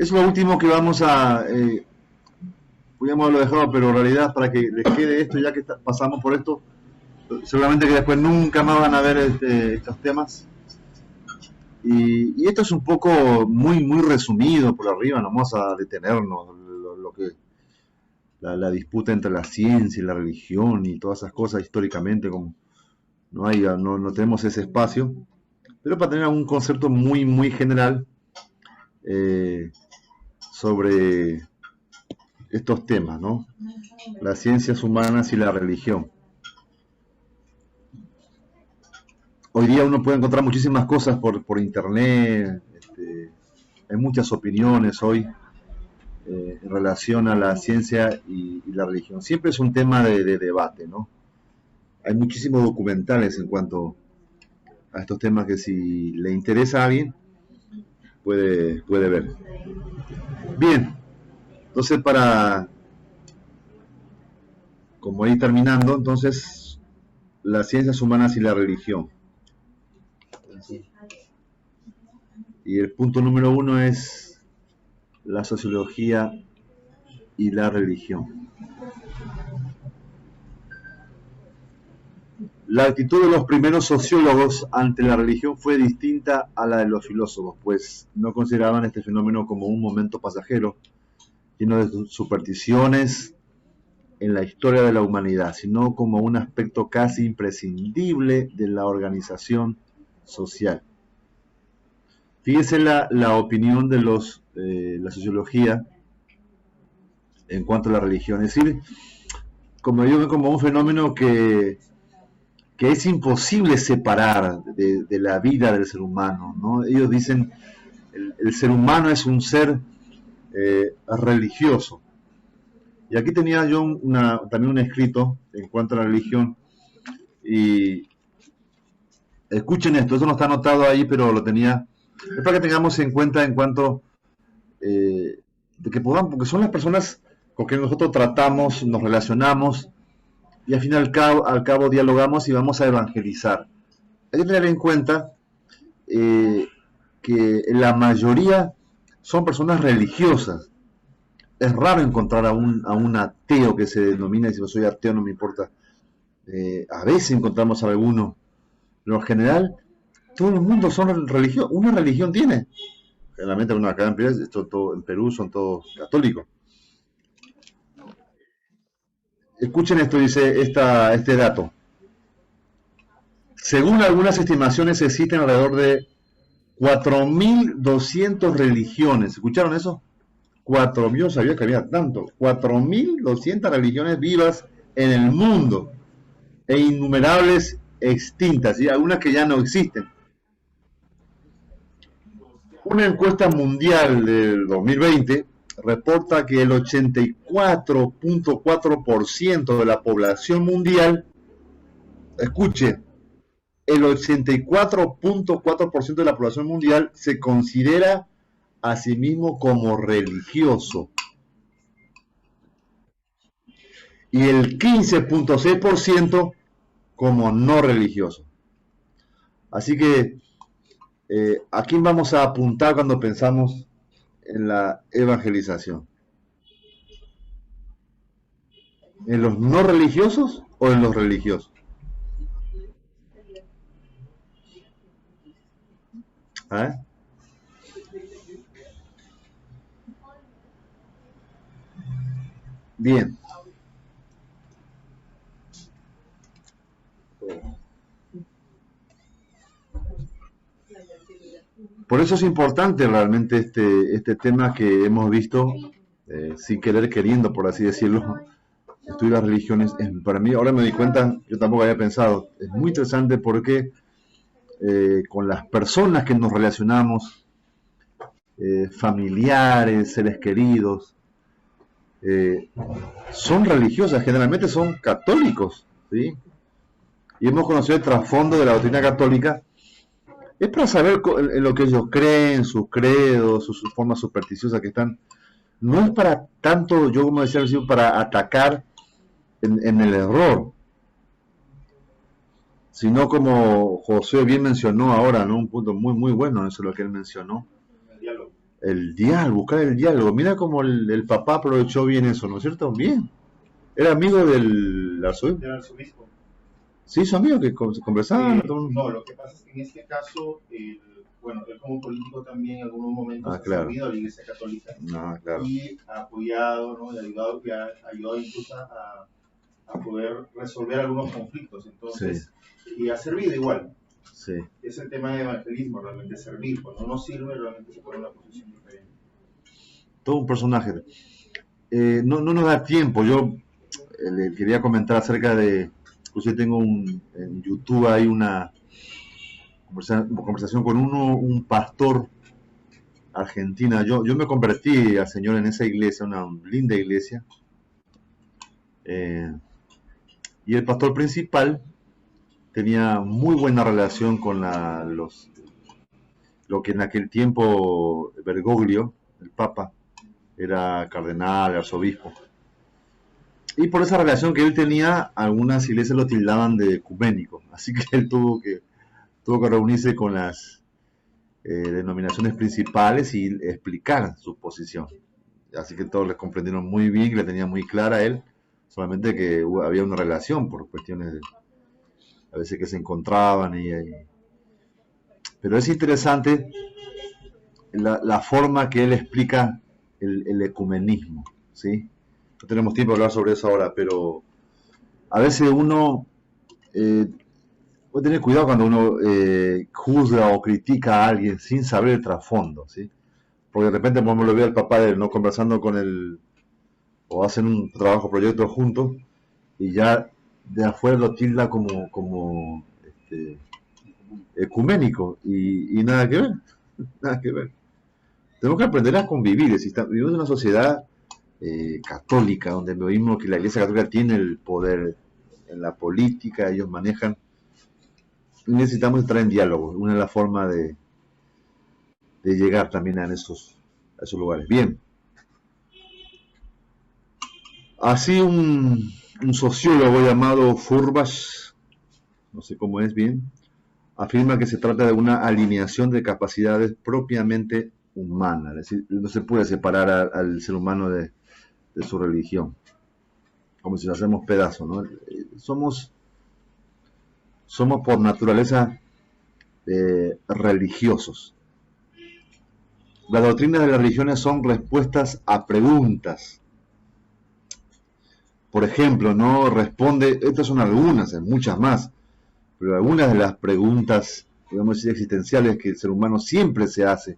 Es lo último que vamos a, podríamos haberlo dejado, pero en realidad para que les quede esto, ya que pasamos por esto, seguramente que después nunca más van a ver estos temas. Y esto es un poco muy resumido por arriba, no vamos a detenernos, lo que la disputa entre la ciencia y la religión y todas esas cosas históricamente, como no tenemos ese espacio, pero para tener un concepto muy general eh, sobre estos temas, ¿no? Las ciencias humanas y la religión. Hoy día uno puede encontrar muchísimas cosas por internet, hay muchas opiniones hoy en relación a la ciencia y la religión. Siempre es un tema de debate, ¿no? Hay muchísimos documentales en cuanto a estos temas que si le interesa a alguien puede ver. Bien, entonces como ir terminando, entonces las ciencias humanas y la religión. Y el punto número 1 es la sociología y la religión. La actitud de los primeros sociólogos ante la religión fue distinta a la de los filósofos, pues no consideraban este fenómeno como un momento pasajero, lleno de supersticiones en la historia de la humanidad, sino como un aspecto casi imprescindible de la organización social. Fíjense la opinión de la sociología en cuanto a la religión, es decir, como digo, como un fenómeno que es imposible separar de la vida del ser humano, ¿no? Ellos dicen, el ser humano es un ser religioso. Y aquí tenía yo también un escrito en cuanto a la religión, y escuchen esto, eso no está anotado ahí, pero lo tenía, es para que tengamos en cuenta en cuanto de que podamos, porque son las personas con que nosotros tratamos, nos relacionamos, y al fin y al cabo dialogamos y vamos a evangelizar. Hay que tener en cuenta que la mayoría son personas religiosas. Es raro encontrar a un ateo que se denomina y si yo soy ateo no me importa. A veces encontramos a alguno, pero en general todo el mundo son religiosos. Una religión tiene. Generalmente acá en Perú son todos católicos. Escuchen esto, dice este dato. Según algunas estimaciones existen alrededor de 4.200 religiones. ¿Escucharon eso? 4.000, yo sabía que había tanto. 4.200 religiones vivas en el mundo e innumerables extintas y algunas que ya no existen. Una encuesta mundial del 2020 reporta que el 84.4% de la población mundial, escuche, el 84.4% de la población mundial se considera a sí mismo como religioso y el 15.6% como no religioso. Así que ¿a quién vamos a apuntar cuando pensamos en la evangelización? ¿En los no religiosos o en los religiosos? ¿Eh? Bien. Por eso es importante realmente este tema que hemos visto, sin querer queriendo, por así decirlo, estudiar las religiones. Para mí, ahora me di cuenta, yo tampoco había pensado, es muy interesante porque con las personas que nos relacionamos, familiares, seres queridos, son religiosas, generalmente son católicos, ¿sí? Y hemos conocido el trasfondo de la doctrina católica, es para saber en lo que ellos creen, sus credos, sus formas supersticiosas que están. No es para tanto, yo como decía, para atacar en el error, sino como José bien mencionó ahora, ¿no? Un punto muy bueno, eso es lo que él mencionó. El diálogo, buscar el diálogo. Mira cómo el papá aprovechó bien eso, ¿no es cierto? Bien. Era amigo del arzobispo. Del arzobispo. Sí, hizo amigo que conversaban. No, lo que pasa es que en este caso, bueno, él como político también en algunos momentos ha claro. servido a la Iglesia Católica Claro. y ha apoyado, ¿no? Y ha ayudado incluso a poder resolver algunos conflictos. Entonces, y ha servido igual. Sí. Es el tema de evangelismo, realmente servir. Cuando no sirve, realmente se pone en una posición diferente. Todo un personaje. No nos da tiempo. Yo le quería comentar acerca de. Incluso tengo en YouTube hay una conversación con un pastor argentina. Yo me convertí al Señor en esa iglesia, una linda iglesia. Y el pastor principal tenía muy buena relación con lo que en aquel tiempo Bergoglio, el Papa, era cardenal, arzobispo. Y por esa relación que él tenía, algunas iglesias lo tildaban de ecuménico. Así que él tuvo que reunirse con las denominaciones principales y explicar su posición. Así que todos le comprendieron muy bien, que la tenía muy clara a él, solamente que había una relación por cuestiones de, a veces que se encontraban pero es interesante la forma que él explica el ecumenismo, ¿sí? No tenemos tiempo de hablar sobre eso ahora, pero a veces uno puede tener cuidado cuando uno juzga o critica a alguien sin saber el trasfondo, ¿sí? Porque de repente como lo ve al papá de él, ¿no? Conversando con él, o hacen un trabajo, proyecto juntos, y ya de afuera lo tilda como ecuménico, y nada que ver, nada que ver. Tenemos que aprender a convivir, vivimos en una sociedad católica, donde vimos que la Iglesia Católica tiene el poder en la política, ellos manejan. Necesitamos entrar en diálogo, una de las formas de llegar también a esos lugares. Bien. Así un sociólogo llamado Furbach, no sé cómo es bien, afirma que se trata de una alineación de capacidades propiamente humanas, es decir, no se puede separar al ser humano de su religión, como si lo hacemos pedazos, ¿no? Somos por naturaleza religiosos. Las doctrinas de las religiones son respuestas a preguntas. Por ejemplo, no responde, estas son algunas, hay muchas más, pero algunas de las preguntas, podemos decir, existenciales que el ser humano siempre se hace.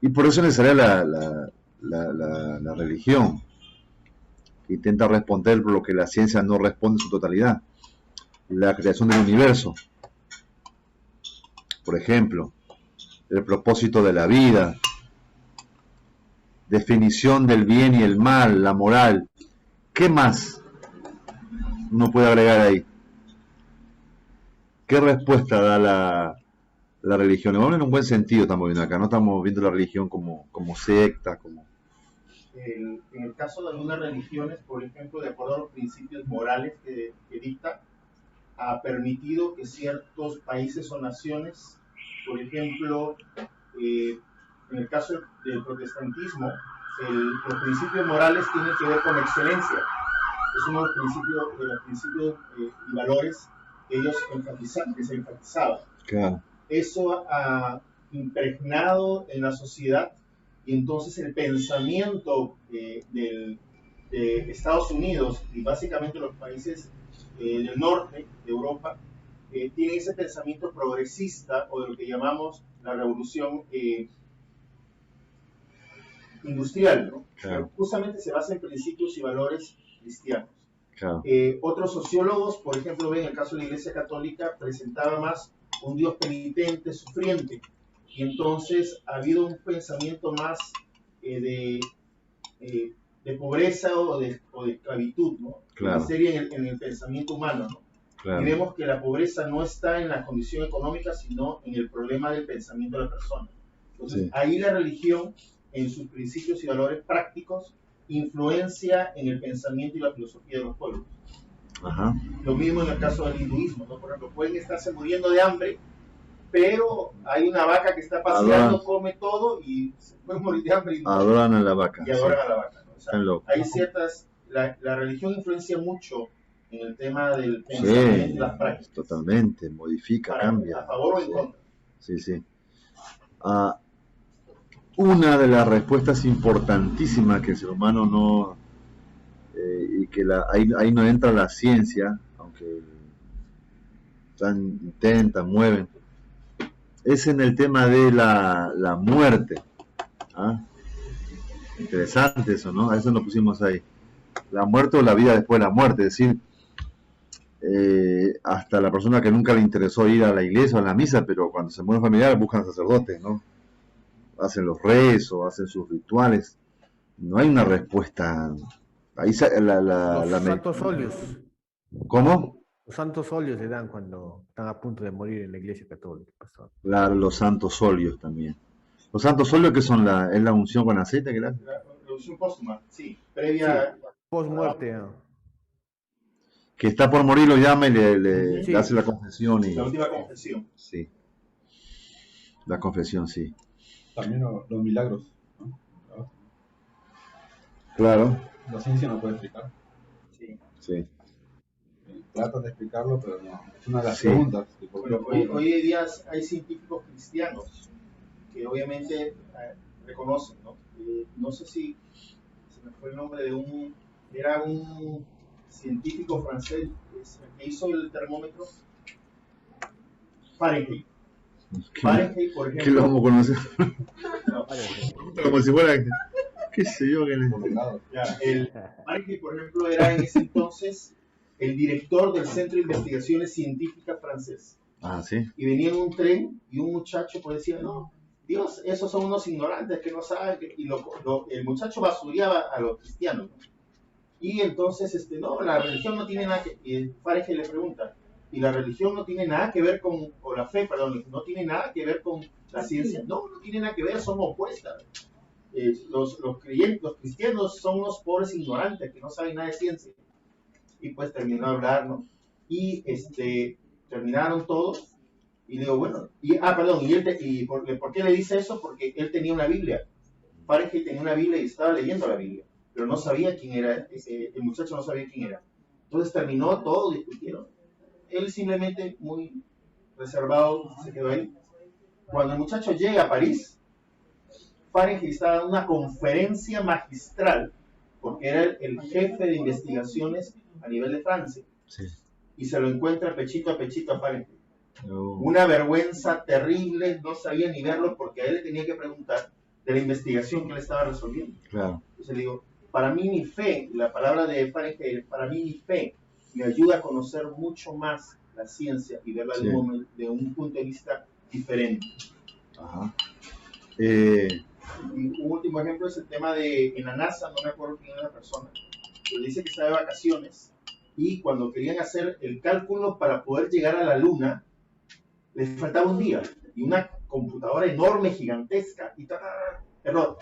Y por eso es necesaria la religión, que intenta responder por lo que la ciencia no responde en su totalidad. La creación del universo, por ejemplo, el propósito de la vida, definición del bien y el mal, la moral. ¿Qué más uno puede agregar ahí? ¿Qué respuesta da la religión? Vamos en un buen sentido, estamos viendo acá, no estamos viendo la religión como secta, como... En el caso de algunas religiones, por ejemplo, de acuerdo a los principios morales que dicta, ha permitido que ciertos países o naciones, por ejemplo, en el caso del protestantismo, los principios morales tienen que ver con la excelencia. Es uno de los principios y valores que ellos que se enfatizaban. Claro. Eso ha impregnado en la sociedad, y entonces el pensamiento de Estados Unidos y básicamente los países del norte de Europa tienen ese pensamiento progresista, o de lo que llamamos la revolución industrial, ¿no? Claro. Justamente se basa en principios y valores cristianos. Claro. Otros sociólogos, por ejemplo, ven el caso de la Iglesia Católica, presentaba más un Dios penitente, sufriente, y entonces ha habido un pensamiento más de pobreza o de esclavitud, ¿no? Claro. Sería en el pensamiento humano, ¿no? Claro. Y vemos que la pobreza no está en la condición económica, sino en el problema del pensamiento de la persona. Entonces, ahí la religión, en sus principios y valores prácticos, influencia en el pensamiento y la filosofía de los pueblos. Ajá. Lo mismo en el caso del hinduismo, ¿no? Por ejemplo, pueden estarse muriendo de hambre, pero hay una vaca que está paseando, come todo, y pueden morir de hambre adoran a la vaca. y adoran a la vaca, ¿no? O sea, Están locos. hay ciertas, la religión influencia mucho en el tema del pensamiento, Sí, las prácticas, totalmente, modifica, para, cambia. a favor o en Sí, contra. sí, sí. Una de las respuestas importantísimas que el ser humano no, y que ahí no entra la ciencia, aunque intentan, mueven, es en el tema de la muerte. ¿Ah? Interesante eso, ¿no? A eso nos pusimos ahí. La muerte o la vida después de la muerte, es decir, hasta la persona que nunca le interesó ir a la iglesia o a la misa, pero cuando se muere un familiar buscan sacerdotes, ¿no? Hacen los rezos, hacen sus rituales. No hay una respuesta. Ahí Los santos óleos. ¿Cómo? Los santos óleos le dan cuando están a punto de morir en la iglesia católica, pastor. Claro, los santos óleos también. Los santos óleos que son es la unción con aceite, que La unción póstuma, sí, previa. Sí, post muerte. Que está por morir, lo llama y le Sí. hace la confesión. La última confesión. Sí. La confesión, sí. También los milagros, ¿no? Claro. La ciencia no puede explicar. Sí. Sí. Tratan de explicarlo, pero no. Es una de las Sí. preguntas. Bueno, hoy en día hay científicos cristianos que obviamente reconocen, ¿no? No sé si se me fue el nombre de era un científico francés que hizo el termómetro Fahrenheit. Fahrenheit, por ejemplo. ¿Qué lo vamos a conocer? No, Como si fuera, qué sé yo, que ya, el Fahrenheit, por ejemplo, era en ese entonces el director del Centro de Investigaciones Científicas francés. Ah, sí. Y venía en un tren y un muchacho pues decía, no, Dios, esos son unos ignorantes que no saben. Y el muchacho basureaba a los cristianos, ¿no? Y entonces, no, la religión no tiene nada que... Y el Fahrenheit le pregunta, y la religión no tiene nada que ver con... O la fe, perdón, no tiene nada que ver con la ciencia. No, no tiene nada que ver, son opuestas. Los cristianos son unos pobres ignorantes que no saben nada de ciencia. Y pues terminó de hablar, ¿no? Y terminaron todos. Y le digo, bueno, ¿por qué le dice eso? Porque él tenía una Biblia. Fahrenheit tenía una Biblia y estaba leyendo la Biblia, pero no sabía quién era, el muchacho no sabía quién era. Entonces terminó todo, discutieron. Él simplemente, muy reservado, se quedó ahí. Cuando el muchacho llega a París, Fahrenheit estaba dando una conferencia magistral, porque era el jefe de investigaciones a nivel de Francia. Sí. Y se lo encuentra pechito a pechito a Fahrenheit. No. Una vergüenza terrible, no sabía ni verlo porque a él le tenía que preguntar de la investigación que él estaba resolviendo. Claro. Entonces le digo, para mí mi fe, la palabra de Fahrenheit, para mí mi fe me ayuda a conocer mucho más la ciencia y verla Sí. de un punto de vista diferente. Ajá. Y un último ejemplo es el tema en la NASA, no me acuerdo quién era la persona, pero dice que estaba de vacaciones y cuando querían hacer el cálculo para poder llegar a la Luna, les faltaba un día y una computadora enorme, gigantesca, y error.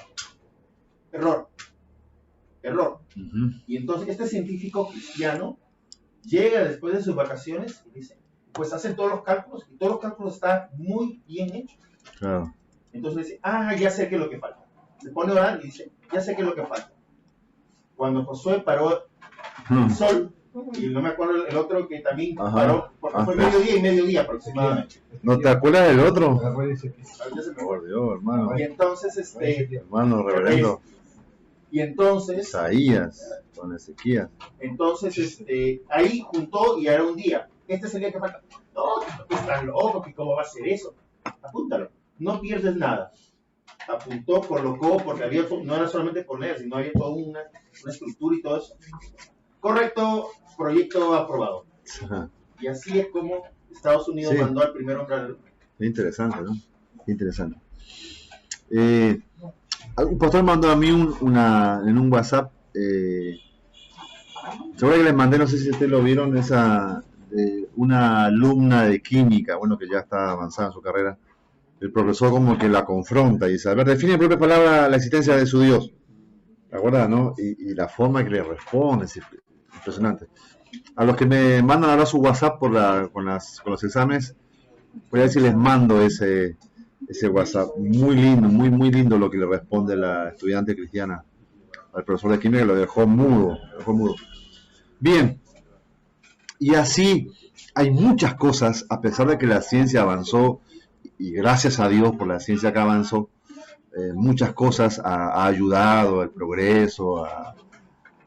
Uh-huh. Y entonces este científico cristiano llega después de sus vacaciones y dice, pues hacen todos los cálculos y todos los cálculos están muy bien hechos. Claro. Entonces dice, ya sé qué es lo que falta. Se pone a orar y dice, ya sé qué es lo que falta. Cuando Josué paró el sol, y no me acuerdo el otro que también paró, porque fue mediodía y mediodía aproximadamente. ¿No te acuerdas del otro? Ahorita se me Por Dios, hermano. Y entonces, Hermano reverendo. y entonces, Isaías, con Ezequías. entonces ahí juntó y era un día. Este es el día que falta. No, están locos, que cómo va a ser eso. Apúntalo, no pierdes nada. Apuntó, colocó, porque no era solamente poner, sino había toda una estructura y todo eso. Correcto, proyecto aprobado. Ajá. Y así es como Estados Unidos mandó al primer hombre a la Luna. Interesante, ¿no? Interesante. Un pastor mandó a mí en un WhatsApp. Seguro que les mandé, no sé si ustedes lo vieron, una alumna de química, bueno, que ya está avanzada en su carrera. El profesor como que la confronta y dice, a ver, define en propias palabras la existencia de su Dios. ¿Te acuerdas, no? Y la forma que le responde es impresionante. A los que me mandan ahora su WhatsApp con los exámenes, voy a ver si les mando ese ese WhatsApp. Muy lindo, muy lindo lo que le responde la estudiante cristiana al profesor de química, que lo dejó mudo, Bien, y así hay muchas cosas, a pesar de que la ciencia avanzó, y gracias a Dios por la ciencia que avanzó, muchas cosas ha ayudado al progreso,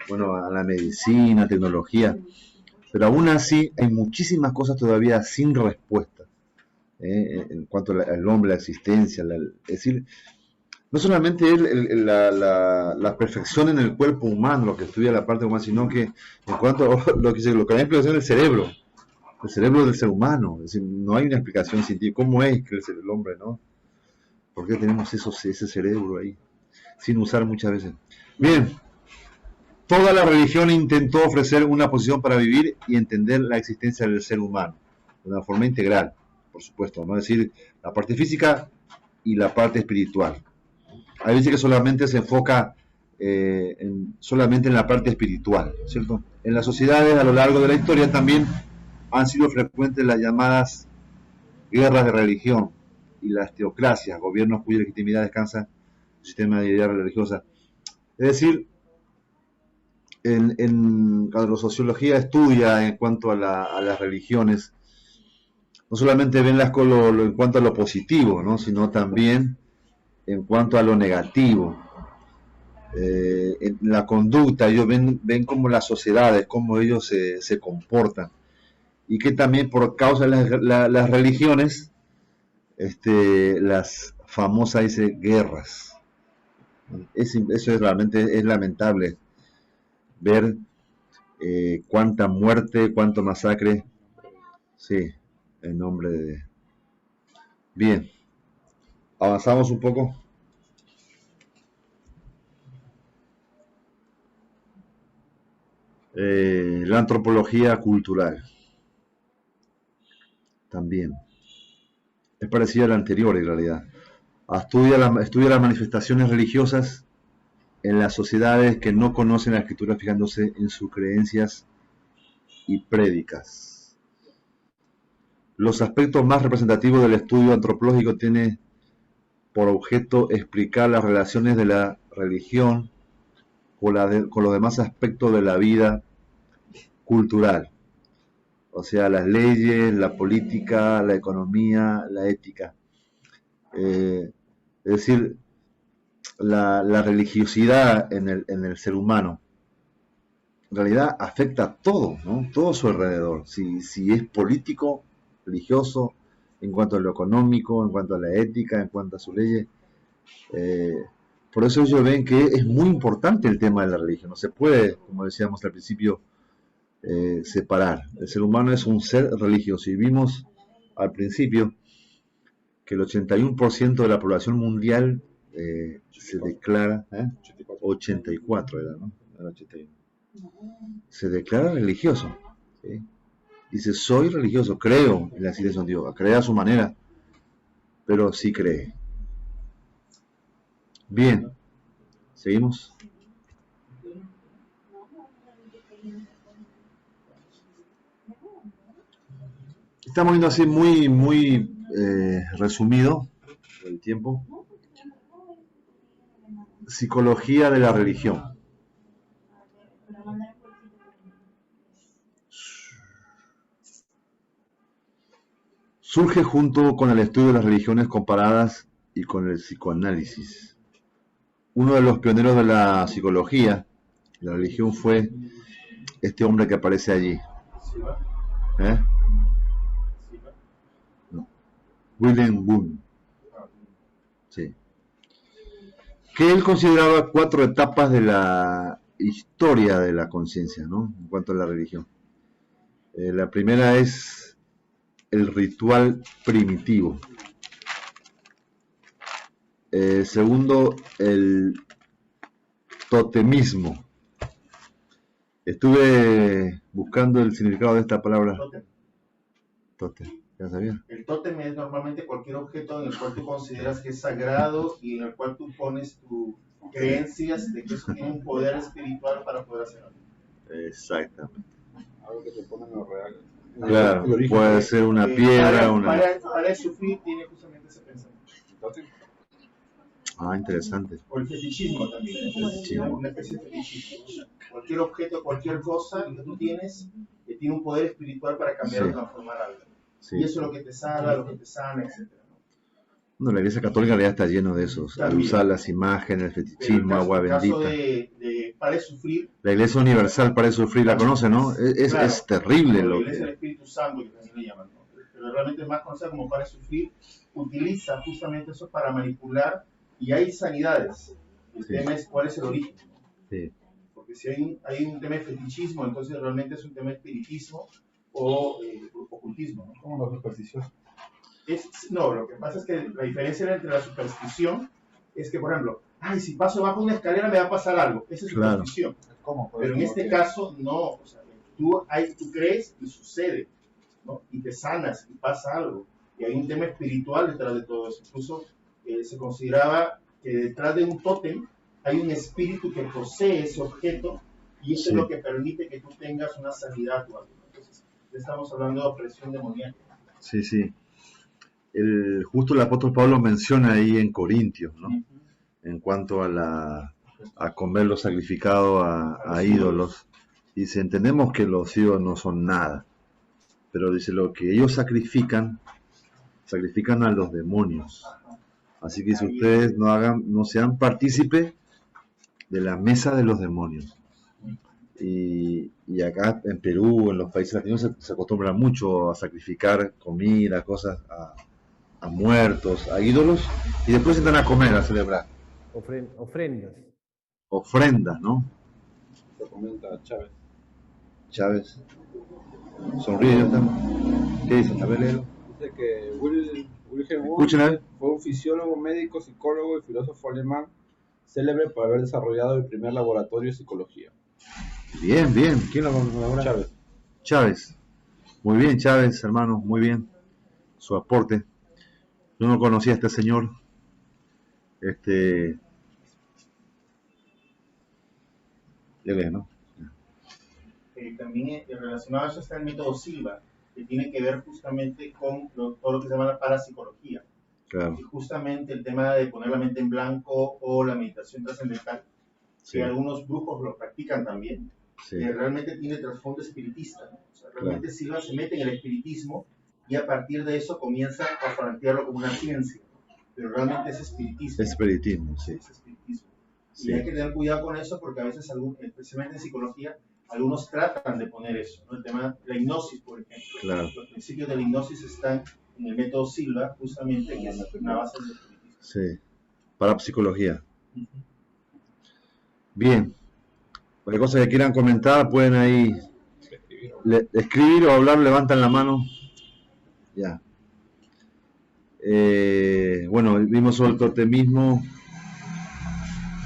bueno, a la medicina, tecnología, pero aún así hay muchísimas cosas todavía sin respuesta en cuanto al hombre, la existencia, es decir, no solamente la perfección en el cuerpo humano, lo que estudia la parte humana, sino que en cuanto a lo que hay explicación del cerebro, el cerebro del ser humano, es decir, no hay una explicación científica, ¿cómo es que el hombre, no? ¿Por qué tenemos ese cerebro ahí? Sin usar muchas veces. Bien, toda la religión intentó ofrecer una posición para vivir y entender la existencia del ser humano de una forma integral, por supuesto, ¿no? Es decir, la parte física y la parte espiritual. Hay veces que solamente se enfoca solamente en la parte espiritual, ¿cierto? En las sociedades a lo largo de la historia también han sido frecuentes las llamadas guerras de religión y las teocracias, gobiernos cuya legitimidad descansa en un sistema de ideas religiosas. Es decir, cuando la sociología estudia en cuanto a las religiones, no solamente ven en cuanto a lo positivo, ¿no? Sino también en cuanto a lo negativo. En la conducta, ellos ven cómo las sociedades, cómo ellos se comportan, y que también por causa de las religiones, las famosas guerras. Eso realmente es lamentable ver cuánta muerte, cuánto masacre, sí, en nombre de... Bien, avanzamos un poco. La antropología cultural también es parecida a la anterior en realidad. Estudia las manifestaciones religiosas en las sociedades que no conocen la escritura, fijándose en sus creencias y prédicas. Los aspectos más representativos del estudio antropológico tienen por objeto explicar las relaciones de la religión con los demás aspectos de la vida cultural, o sea, las leyes, la política, la economía, la ética. Es decir, la religiosidad en el ser humano en realidad afecta a todo, ¿no? Todo a su alrededor. Si es político, religioso, en cuanto a lo económico, en cuanto a la ética, en cuanto a sus leyes. Por eso ellos ven que es muy importante el tema de la religión. No se puede, como decíamos al principio, separar. El ser humano es un ser religioso. Y vimos al principio que el 81% de la población mundial se declara, 84 era, ¿no? Era 81. Se declara religioso, ¿sí? Dice, soy religioso, creo en la existencia de Dios, cree a su manera, pero sí cree. Bien, seguimos. Estamos viendo así muy resumido el tiempo. Psicología de la religión. Surge junto con el estudio de las religiones comparadas y con el psicoanálisis. Uno de los pioneros de la psicología, la religión, fue este hombre que aparece allí. No. Wilhelm Wundt. Sí. Que él consideraba 4 etapas de la historia de la conciencia, ¿no? En cuanto a la religión. La primera es el ritual primitivo. Segundo, el totemismo. Estuve buscando el significado de esta palabra. Totem. ¿Ya sabía? El tótem es normalmente cualquier objeto en el cual tú consideras que es sagrado y en el cual tú pones tus creencias de que eso tiene un poder espiritual para poder hacer algo. Exactamente. Algo que te pone en lo real. Claro, puede ser una piedra, para el sufí tiene justamente ese pensamiento. tótem. Ah, interesante. O el fetichismo también. Entonces, una especie de fetichismo. O sea, cualquier objeto, cualquier cosa que tú tienes, que tiene un poder espiritual para cambiar Sí. o transformar algo. Sí. Y eso es lo que te salva, lo que te sana, etc. Bueno, la Iglesia Católica ya está lleno de esos. Al También. usar las imágenes, el Pero fetichismo, agua el caso bendita. de Para de Sufrir, La Iglesia Universal para sufrir, la conoce, ¿no? Claro. Es terrible o la lo Iglesia del que... Espíritu Santo, que también le llaman, ¿no? Pero realmente es más conocida como Para de Sufrir, utiliza justamente eso para manipular, y hay sanidades. El Sí. tema es cuál es el origen, ¿no? Sí, Porque si hay un tema de fetichismo, entonces realmente es un tema de espiritismo o ocultismo, ¿no? Como la superstición. No, lo que pasa es que la diferencia entre la superstición es que, por ejemplo, ay, si paso bajo una escalera me va a pasar algo. Esa es Claro. superstición. ¿Cómo? Pero en este caso, no. O sea, tú crees y sucede, ¿no? Y te sanas y pasa algo. Y hay un tema espiritual detrás de todo eso. Incluso se consideraba que detrás de un tótem hay un espíritu que posee ese objeto y eso Sí. es lo que permite que tú tengas una sanidad o algo. Entonces, ya estamos hablando de opresión demoníaca. sí, sí. Justo el apóstol Pablo menciona ahí en Corintios, ¿no? En cuanto a comer lo sacrificado a ídolos. Dice, entendemos que los ídolos no son nada, pero dice, lo que ellos sacrifican a los demonios. Así que si ustedes no sean partícipes de la mesa de los demonios. Y acá en Perú, en los países latinos, se acostumbra mucho a sacrificar comida, cosas a muertos, a ídolos, y después se dan a comer, a celebrar. Ofrendas. Ofrendas, ¿no? Lo comenta Chávez. Chávez. Sonríe, ya estamos. ¿Qué dice? A ver, léelo. Dice que Wilhelm Wundt Escuchen a ver. fue un fisiólogo, médico, psicólogo y filósofo alemán célebre por haber desarrollado el primer laboratorio de psicología. Bien, bien. ¿Quién lo colabora? Chávez. Chávez. Muy bien, Chávez, hermano, muy bien. Su aporte. Yo no conocía a este señor. Él es, ¿no? También relacionado a eso está el método Silva, que tiene que ver justamente con todo lo que se llama la parapsicología. Claro. Y justamente el tema de poner la mente en blanco o la meditación trascendental, Sí, que algunos brujos lo practican también, sí, que realmente tiene trasfondo espiritista, ¿no? O sea, realmente Silva se mete en el espiritismo y a partir de eso comienza a plantearlo como una ciencia, ¿no? Pero realmente es espiritismo. espiritismo, sí. Es espiritismo. Sí. Y hay que tener cuidado con eso porque a veces, especialmente en psicología, algunos tratan de poner eso, ¿no? El tema de la hipnosis, por ejemplo. Claro. Los principios de la hipnosis están en el método Silva, justamente, que es una base del espiritismo. Sí. Parapsicología. Bien. Cualquier cosa que quieran comentar, pueden ahí escribir o hablar, levantan la mano. Ya. Bueno, vimos sobre el totemismo,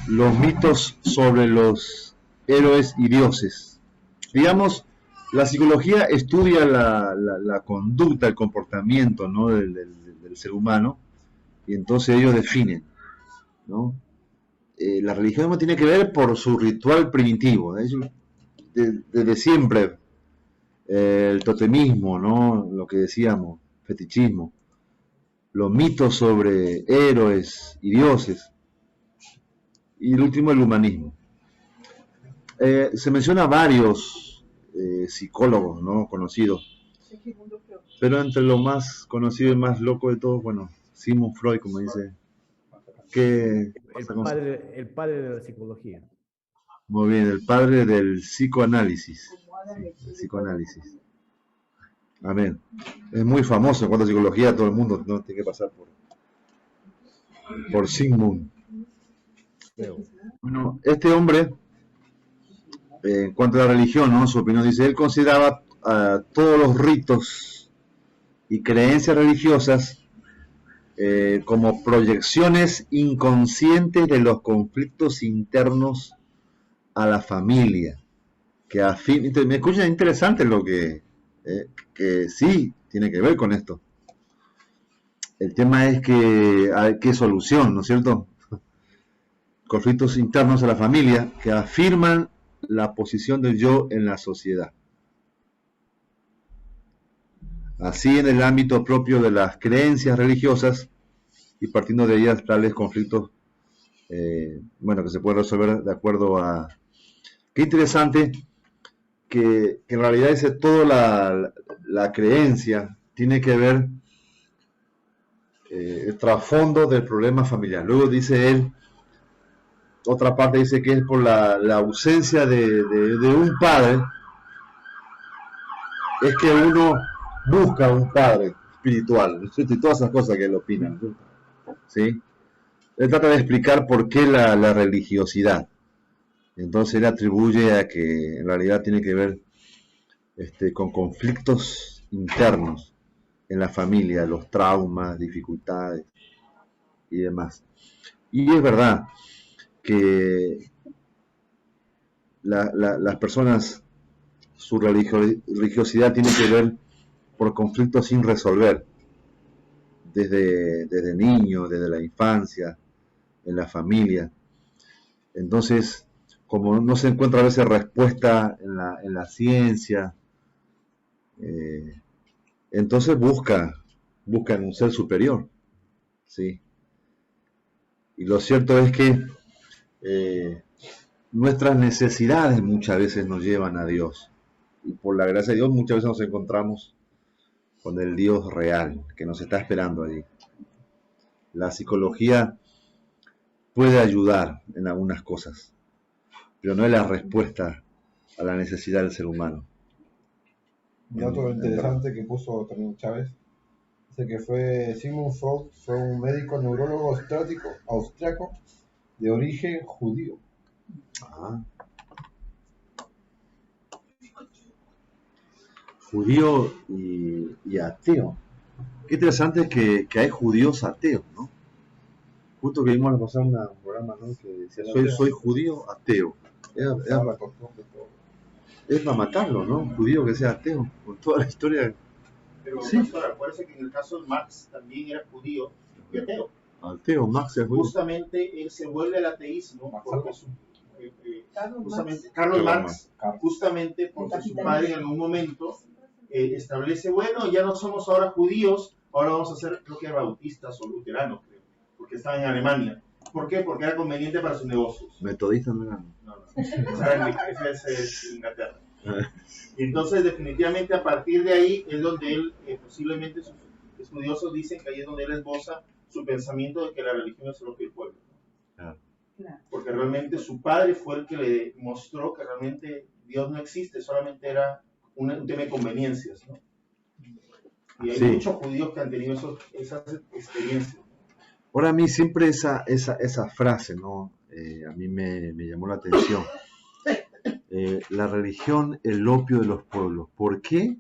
los mitos sobre los héroes y dioses. Digamos, la psicología estudia la conducta, el comportamiento, ¿no? del ser humano, y entonces ellos definen, ¿no? La religión no tiene que ver por su ritual primitivo, desde siempre, el totemismo, ¿no? Lo que decíamos, fetichismo, los mitos sobre héroes y dioses, y el último, el humanismo. Se menciona varios psicólogos, ¿no? Conocidos, pero entre los más conocidos y más locos de todos, bueno, Sigmund Freud, como dice, que El padre de la psicología. muy bien, el padre del psicoanálisis. El psicoanálisis. Amén. Es muy famoso en cuanto a psicología, todo el mundo no tiene que pasar por Sigmund. Bueno, este hombre, en cuanto a la religión, ¿no? Su opinión dice, él consideraba todos los ritos y creencias religiosas como proyecciones inconscientes de los conflictos internos a la familia. Me escuchan interesante lo que sí tiene que ver con esto. El tema es que hay qué solución, ¿no es cierto? Conflictos internos a la familia que afirman la posición del yo en la sociedad. Así, en el ámbito propio de las creencias religiosas, y partiendo de ellas tales conflictos, bueno, que se pueden resolver de acuerdo a... Qué interesante que en realidad dice toda la creencia tiene que ver el trasfondo del problema familiar. Luego dice él, otra parte dice que es por la ausencia de un padre, es que uno busca un padre espiritual, ¿no? Y todas esas cosas que él opina, ¿no? ¿Sí? Él trata de explicar por qué la religiosidad. Entonces él atribuye a que en realidad tiene que ver con conflictos internos en la familia, los traumas, dificultades y demás. Y es verdad que las personas, su religiosidad tiene que ver por conflictos sin resolver, desde niño, desde la infancia, en la familia. Entonces, como no se encuentra a veces respuesta en la ciencia, entonces buscan un ser superior, ¿sí? Y lo cierto es que nuestras necesidades muchas veces nos llevan a Dios. Y por la gracia de Dios muchas veces nos encontramos con el Dios real que nos está esperando allí. La psicología puede ayudar en algunas cosas, pero no es la respuesta a la necesidad del ser humano. Un dato interesante que puso también Chávez, dice que Sigmund Freud fue un médico neurólogo austriaco de origen judío. Ah. Judío y ateo. Qué interesante que hay judíos ateos, ¿no? Justo que vimos al pasar un programa, ¿no? Que decía, soy judío ateo. Es para matarlo, ¿no? Un judío que sea ateo, con toda la historia. Pero, sí. Pastor, acuérdese que en el caso de Marx también era judío y ateo. Ateo, Marx es judío. Justamente él se vuelve al ateísmo porque Carlos Marx, justamente porque su padre en algún momento establece, bueno, ya no somos ahora judíos, ahora vamos a ser, creo que bautistas o luteranos, creo, porque estaban en Alemania. ¿Por qué? Porque era conveniente para sus negocios. Metodistas no eran. No. Ese es Inglaterra. Y entonces, definitivamente, a partir de ahí es donde él, posiblemente sus estudiosos dicen que ahí es donde él esboza su pensamiento de que la religión es lo que el pueblo. Claro. Porque realmente su padre fue el que le mostró que realmente Dios no existe, solamente era un tema de conveniencias, ¿no? Y hay muchos judíos que han tenido esas experiencias. Ahora a mí siempre esa frase, ¿no? A mí me llamó la atención. La religión, el opio de los pueblos. ¿Por qué?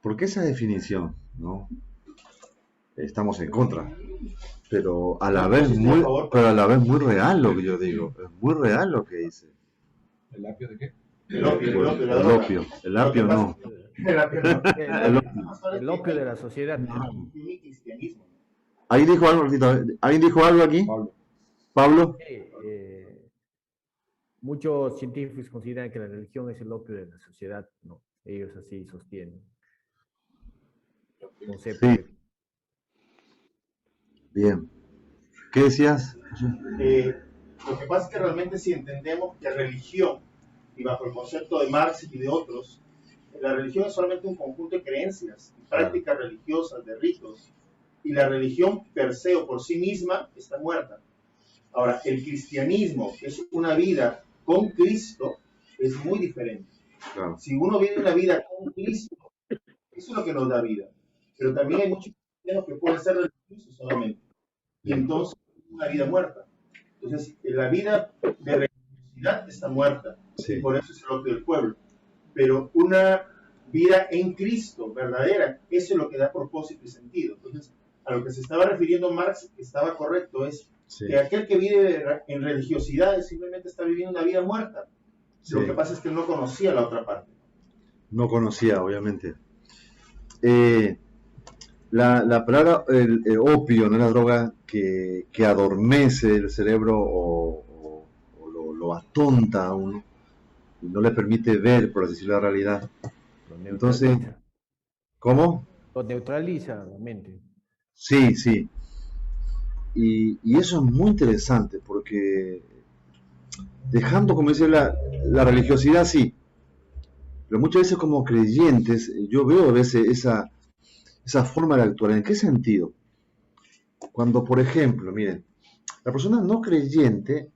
¿Por qué esa definición? ¿No? Estamos en contra. Pero a la vez muy real lo que yo digo. Es muy real lo que dice. ¿El apio de qué? El opio. El apio no. El opio de la sociedad. ¿Alguien dijo algo aquí? ¿Pablo? Muchos científicos consideran que la religión es el opio de la sociedad, ¿no? Ellos así sostienen. Sí. Bien. ¿Qué decías? Lo que pasa es que realmente si entendemos que religión, y bajo el concepto de Marx y de otros, la religión es solamente un conjunto de creencias, prácticas religiosas, de ritos, y la religión per se o por sí misma está muerta. Ahora, el cristianismo, que es una vida con Cristo, es muy diferente. Claro. Si uno vive una vida con Cristo, eso es lo que nos da vida. Pero también hay muchos cristianos que pueden ser religiosos solamente. Y entonces es una vida muerta. Entonces, la vida de religiosidad está muerta. Sí. Y por eso es el opio del pueblo. Pero una vida en Cristo, verdadera, eso es lo que da propósito y sentido. Entonces, a lo que se estaba refiriendo Marx, que estaba correcto, es que aquel que vive en religiosidad simplemente está viviendo una vida muerta. Sí. Lo que pasa es que no conocía la otra parte. No conocía, obviamente. La palabra el opio, ¿no? Es la droga que adormece el cerebro o lo atonta a uno y no le permite ver, por así decirlo, la realidad. Entonces, ¿cómo? Lo neutraliza la mente. Sí. Y eso es muy interesante porque dejando, como dice, la religiosidad, sí, pero muchas veces como creyentes, yo veo a veces esa forma de actuar. ¿En qué sentido? Cuando, por ejemplo, miren, la persona no creyente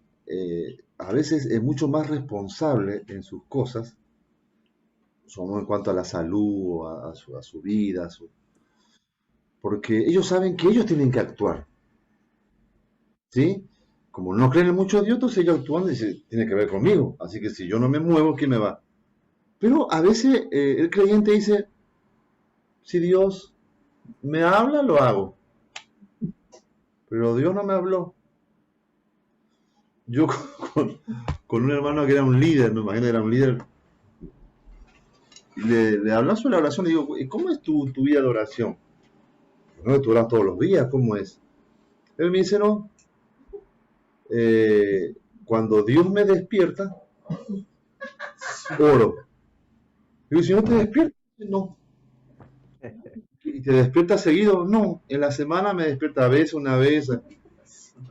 a veces es mucho más responsable en sus cosas, sobre en cuanto a la salud, a su vida, porque ellos saben que ellos tienen que actuar, ¿sí? Como no creen en mucho Dios, entonces ellos actúan y dicen, tiene que ver conmigo, así que si yo no me muevo, ¿quién me va? Pero a veces el creyente dice, si Dios me habla, lo hago, pero Dios no me habló. Yo con un hermano que era un líder, me imagino que era un líder, le hablaba sobre la oración y digo, ¿y cómo es tu vida de oración? ¿No? ¿Tú oras todos los días? ¿Cómo es? Él me dice, no, cuando Dios me despierta, oro. Digo, si no te despiertas, no. ¿Y te despiertas seguido? No. En la semana me despierta a veces, una vez.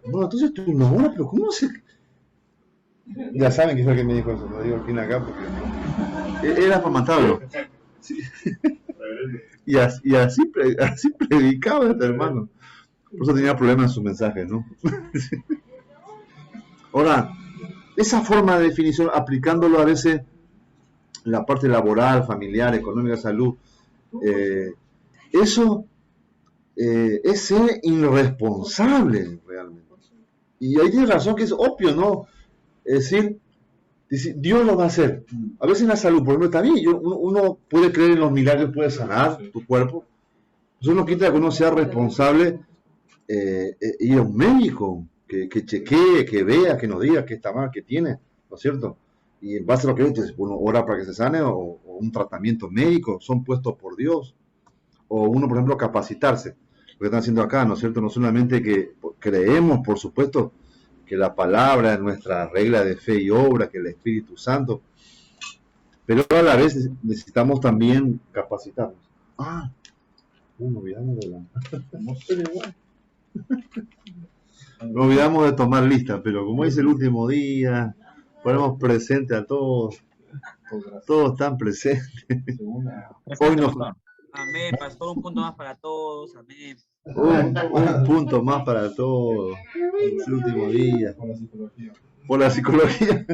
Bueno, entonces tú no oras, pero ¿cómo se...? Ya saben que fue el que me dijo eso, no digo al fin acá porque... Era para matarlo. Sí. Y así predicaba este hermano. Por eso tenía problemas en sus mensajes, ¿no? Ahora, esa forma de definición, aplicándolo a veces en la parte laboral, familiar, económica, salud, eso es ser irresponsable realmente. Y ahí tiene razón que es obvio, ¿no? Es decir, Dios lo va a hacer. A veces en la salud, por ejemplo, también uno puede creer en los milagros, puede sanar tu cuerpo. Eso no quita que uno sea responsable ir a un médico que chequee, que vea, que nos diga qué está mal, qué tiene, ¿no es cierto? Y en base a lo que dice, uno ora para que se sane o un tratamiento médico, son puestos por Dios. O uno, por ejemplo, capacitarse. Lo que están haciendo acá, ¿no es cierto? No solamente que creemos, por supuesto, que la palabra es nuestra regla de fe y obra, que el Espíritu Santo, pero a la vez necesitamos también capacitarnos. Nos olvidamos de la... No sé, igual. Nos olvidamos de tomar lista, pero como es el último día, ponemos presente a todos. Todos están presentes. Hoy nos... Amén, pastor, un punto más para todos, amén. Un punto más para todos. Es el último día. Por la psicología.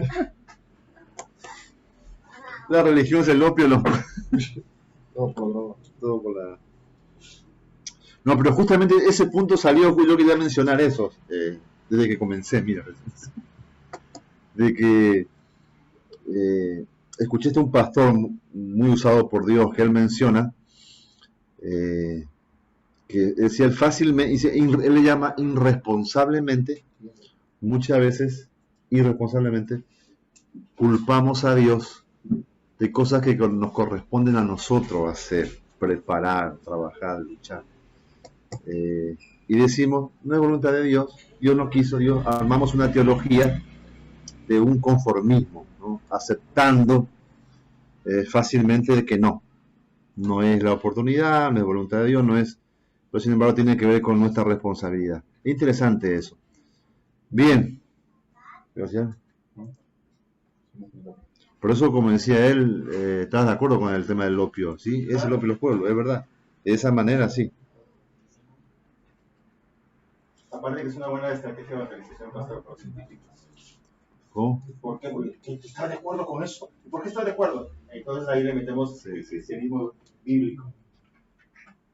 La religión es el opio. Todo por la... No, pero justamente ese punto salió, yo quería mencionar eso, desde que comencé, mira. De que escuché a un pastor muy usado por Dios que él menciona, que decía él fácilmente, él le llama irresponsablemente, muchas veces irresponsablemente culpamos a Dios de cosas que nos corresponden a nosotros hacer, preparar, trabajar, luchar. Y decimos, no es voluntad de Dios, Dios no quiso, Dios, armamos una teología de un conformismo, ¿no? Aceptando fácilmente de que no es la oportunidad, no es voluntad de Dios, no es, pero sin embargo tiene que ver con nuestra responsabilidad. Interesante eso. Bien. Gracias. Por eso, como decía él, ¿estás de acuerdo con el tema del opio? ¿Sí? Es el opio de los pueblos, es verdad. De esa manera, sí. Aparte que es una buena estrategia de evangelización para los científicos. ¿Cómo? ¿Por qué? Porque ¿está de acuerdo con eso? ¿Por qué está de acuerdo? Entonces ahí le metemos el cristianismo bíblico.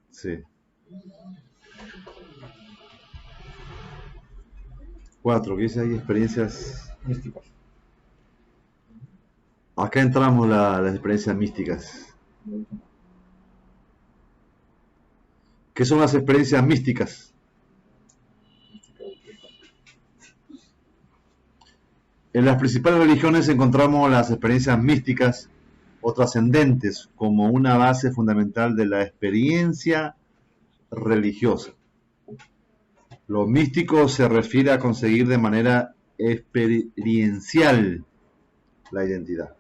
Sí. 4, ¿qué dice ahí? Experiencias místicas. Acá entramos las experiencias místicas. ¿Qué son las experiencias místicas? En las principales religiones encontramos las experiencias místicas o trascendentes como una base fundamental de la experiencia religiosa. Lo místico se refiere a conseguir de manera experiencial la identidad.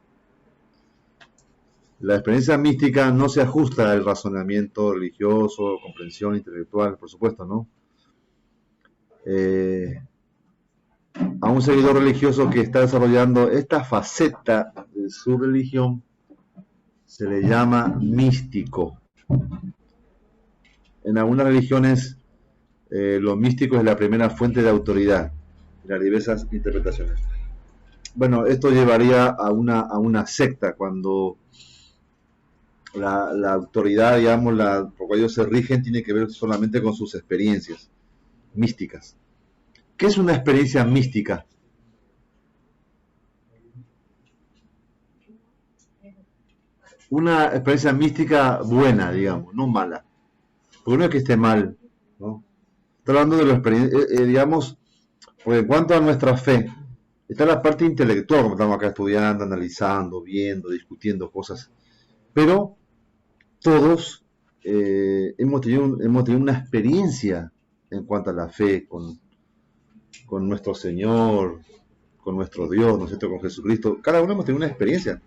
La experiencia mística no se ajusta al razonamiento religioso, comprensión intelectual, por supuesto, ¿no? a un seguidor religioso que está desarrollando esta faceta de su religión se le llama místico. En algunas religiones lo místico es la primera fuente de autoridad en las diversas interpretaciones. Bueno, esto llevaría a una secta cuando la autoridad, digamos, por cual ellos se rigen, tiene que ver solamente con sus experiencias místicas. ¿Qué es una experiencia mística? Una experiencia mística buena, digamos, no mala. Porque no es que esté mal, ¿no? Estoy hablando de la experiencia, digamos, porque en cuanto a nuestra fe, está la parte intelectual, como estamos acá estudiando, analizando, viendo, discutiendo cosas. Pero todos hemos tenido una experiencia en cuanto a la fe con nuestro Señor, con nuestro Dios, ¿no es cierto?, con Jesucristo. Cada uno hemos tenido una experiencia.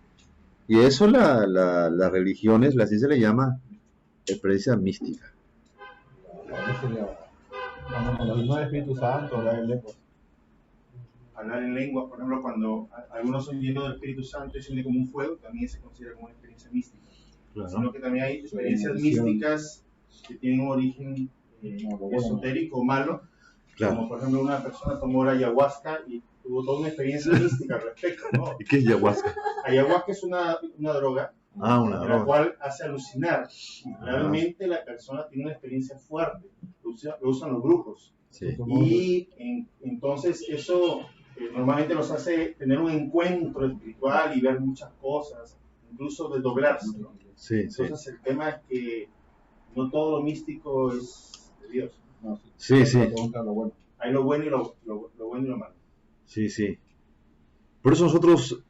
Y eso las religiones, la ciencia le llama experiencia mística. No el Espíritu Santo, hablar en lenguas. Hablar en lenguas, por ejemplo, cuando algunos son llenos del Espíritu Santo y sienten como un fuego, también se considera como una experiencia mística. Claro. Sino que también hay experiencias místicas que tienen un origen esotérico o malo. Claro. Como por ejemplo una persona tomó la ayahuasca y tuvo toda una experiencia mística al respecto, ¿no? ¿Y qué es ayahuasca? Ayahuasca es una droga, la cual hace alucinar. Realmente la persona tiene una experiencia fuerte, lo usan los brujos. Sí. Y entonces eso normalmente los hace tener un encuentro espiritual y ver muchas cosas, incluso desdoblarse, ¿no? Sí, entonces el tema es que no todo lo místico es de Dios. No, sí. Hay lo bueno y lo bueno y lo malo. Sí, sí. Por eso nosotros